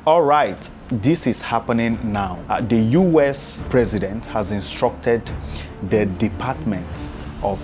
All right, this is happening now. The US president has instructed the Department of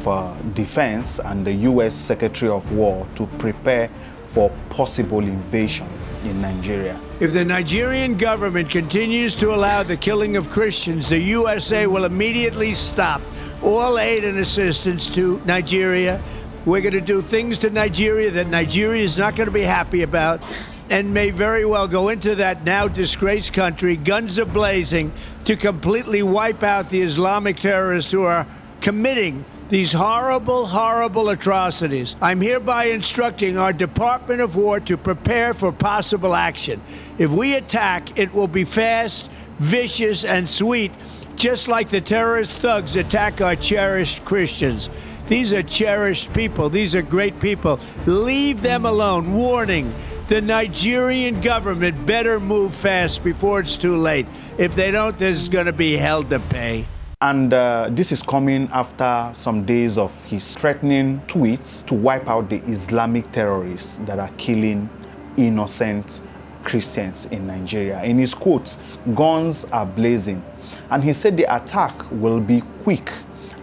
Defense and the US Secretary of War to prepare for possible invasion in Nigeria. If the Nigerian government continues to allow the killing of Christians, the USA will immediately stop all aid and assistance to Nigeria. We're going to do things to Nigeria that Nigeria is not going to be happy about and may very well go into that now disgraced country, guns a-blazing, to completely wipe out the Islamic terrorists who are committing these horrible, horrible atrocities. I'm hereby instructing our Department of War to prepare for possible action. If we attack, it will be fast, vicious, and sweet, just like the terrorist thugs attack our cherished Christians. These are cherished people. These are great people. Leave them alone. Warning. The Nigerian government better move fast before it's too late. If they don't, there's going to be hell to pay. And this is coming after some days of his threatening tweets to wipe out the Islamic terrorists that are killing innocent Christians in Nigeria. In his quotes, guns are blazing. And he said the attack will be quick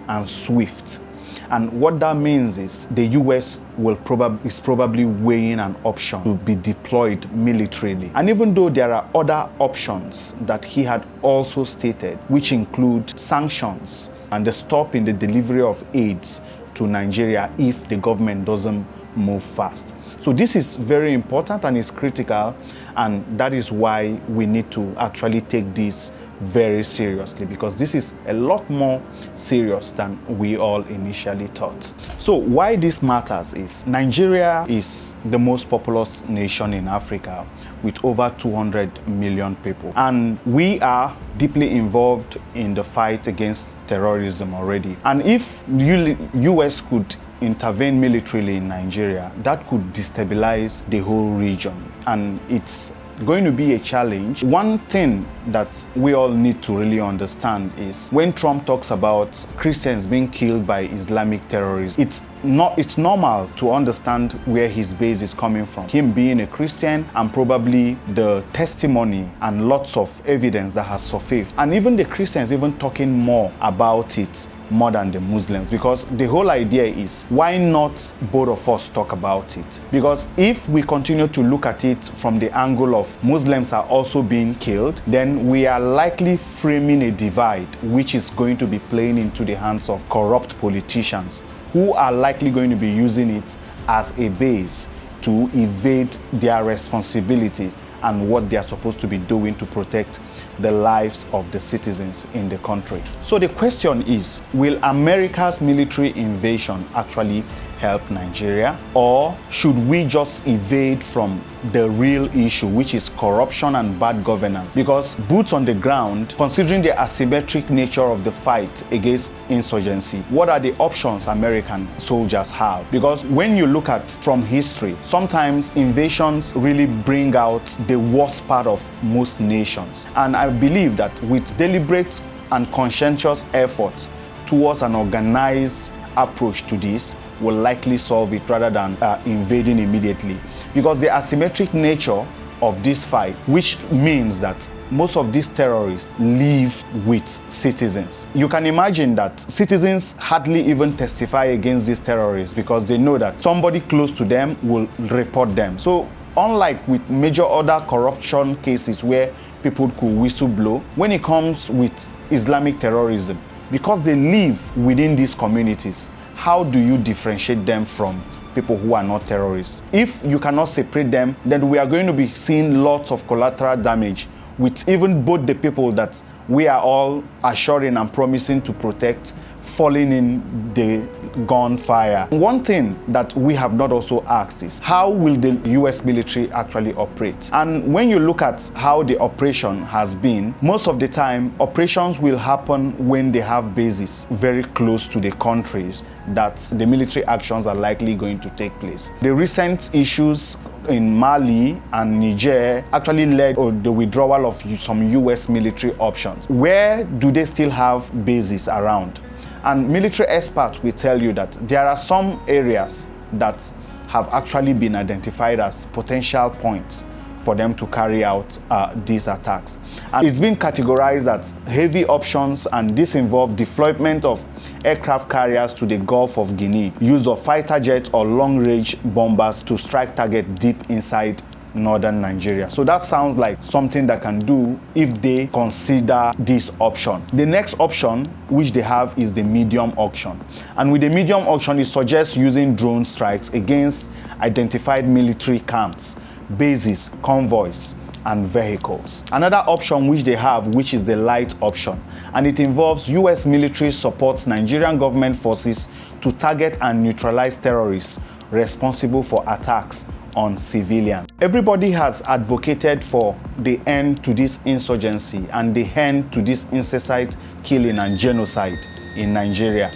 and swift. And what that means is the US is probably weighing an option to be deployed militarily. And even though there are other options that he had also stated, which include sanctions and the stop in the delivery of aids to Nigeria if the government doesn't move fast. So this is very important and is critical, and that is why we need to actually take this very seriously, because this is a lot more serious than we all initially thought. So why this matters is Nigeria is the most populous nation in Africa with over 200 million people, and we are deeply involved in the fight against terrorism already. And if US could intervene militarily in Nigeria, that could destabilize the whole region, and it's going to be a challenge. One thing that we all need to really understand is when Trump talks about Christians being killed by Islamic terrorists, it's normal to understand where his base is coming from. Him being a Christian, and probably the testimony and lots of evidence that has surfaced, and even the Christians even talking more about it more than the Muslims, because the whole idea is, why not both of us talk about it? Because if we continue to look at it from the angle of Muslims are also being killed, then we are likely framing a divide which is going to be playing into the hands of corrupt politicians who are likely going to be using it as a base to evade their responsibilities and what they are supposed to be doing to protect the lives of the citizens in the country. So the question is, will America's military invasion actually help Nigeria, or should we just evade from the real issue, which is corruption and bad governance? Because boots on the ground, considering the asymmetric nature of the fight against insurgency, what are the options American soldiers have? Because when you look at from history, sometimes invasions really bring out the worst part of most nations. And I believe that with deliberate and conscientious efforts towards an organized approach to this, will likely solve it rather than invading immediately. Because the asymmetric nature of this fight, which means that most of these terrorists live with citizens. You can imagine that citizens hardly even testify against these terrorists because they know that somebody close to them will report them. So unlike with major other corruption cases where people could whistleblow, when it comes with Islamic terrorism, because they live within these communities, how do you differentiate them from people who are not terrorists? If you cannot separate them, then we are going to be seeing lots of collateral damage with even both the people that we are all assuring and promising to protect falling in the gunfire. One thing that we have not also asked is, how will the US military actually operate? And when you look at how the operation has been, most of the time operations will happen when they have bases very close to the countries that the military actions are likely going to take place. The recent issues in Mali and Niger actually led to the withdrawal of some US military options. Where do they still have bases around? And military experts will tell you that there are some areas that have actually been identified as potential points for them to carry out these attacks. And it's been categorized as heavy options, and this involves deployment of aircraft carriers to the Gulf of Guinea, use of fighter jets or long-range bombers to strike target deep inside northern Nigeria. So that sounds like something that can do if they consider this option. The next option which they have is the medium option. And with the medium option, it suggests using drone strikes against identified military camps, bases, convoys, and vehicles. Another option which they have, which is the light option, and it involves US military supports Nigerian government forces to target and neutralize terrorists responsible for attacks on civilians. Everybody has advocated for the end to this insurgency and the end to this incessant killing and genocide in Nigeria.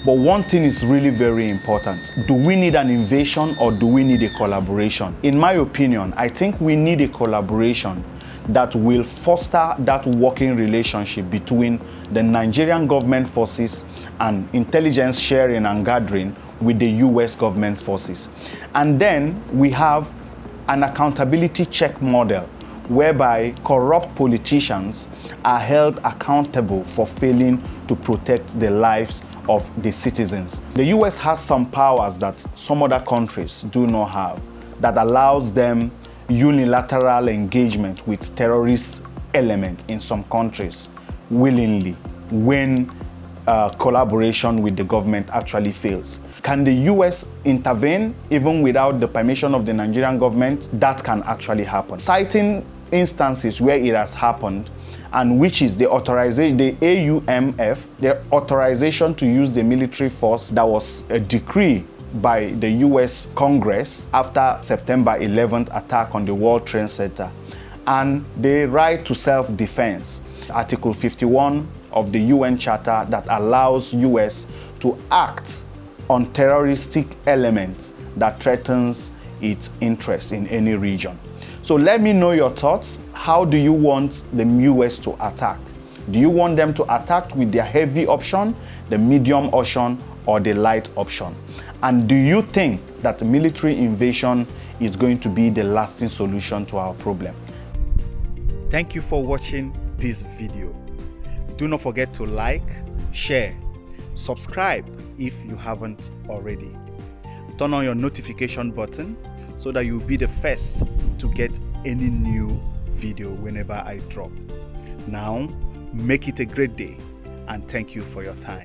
But one thing is really very important. Do we need an invasion or do we need a collaboration? In my opinion, I think we need a collaboration that will foster that working relationship between the Nigerian government forces and intelligence sharing and gathering with the US government forces. And then we have an accountability check model whereby corrupt politicians are held accountable for failing to protect the lives of the citizens. The US has some powers that some other countries do not have, that allows them unilateral engagement with terrorist elements in some countries willingly when collaboration with the government actually fails. Can the US intervene even without the permission of the Nigerian government? That can actually happen. Citing instances where it has happened, and which is the authorization, the AUMF, the authorization to use the military force that was a decree by the US Congress after September 11th attack on the World Trade Center, and the right to self-defense, Article 51 of the UN Charter that allows US to act on terroristic elements that threatens its interests in any region. So let me know your thoughts. How do you want the US to attack? Do you want them to attack with their heavy option, the medium option, or the light option? And do you think that military invasion is going to be the lasting solution to our problem? Thank you for watching this video. Do not forget to like, share, subscribe if you haven't already. Turn on your notification button so that you'll be the first to get any new video whenever I drop. Now, make it a great day, and thank you for your time.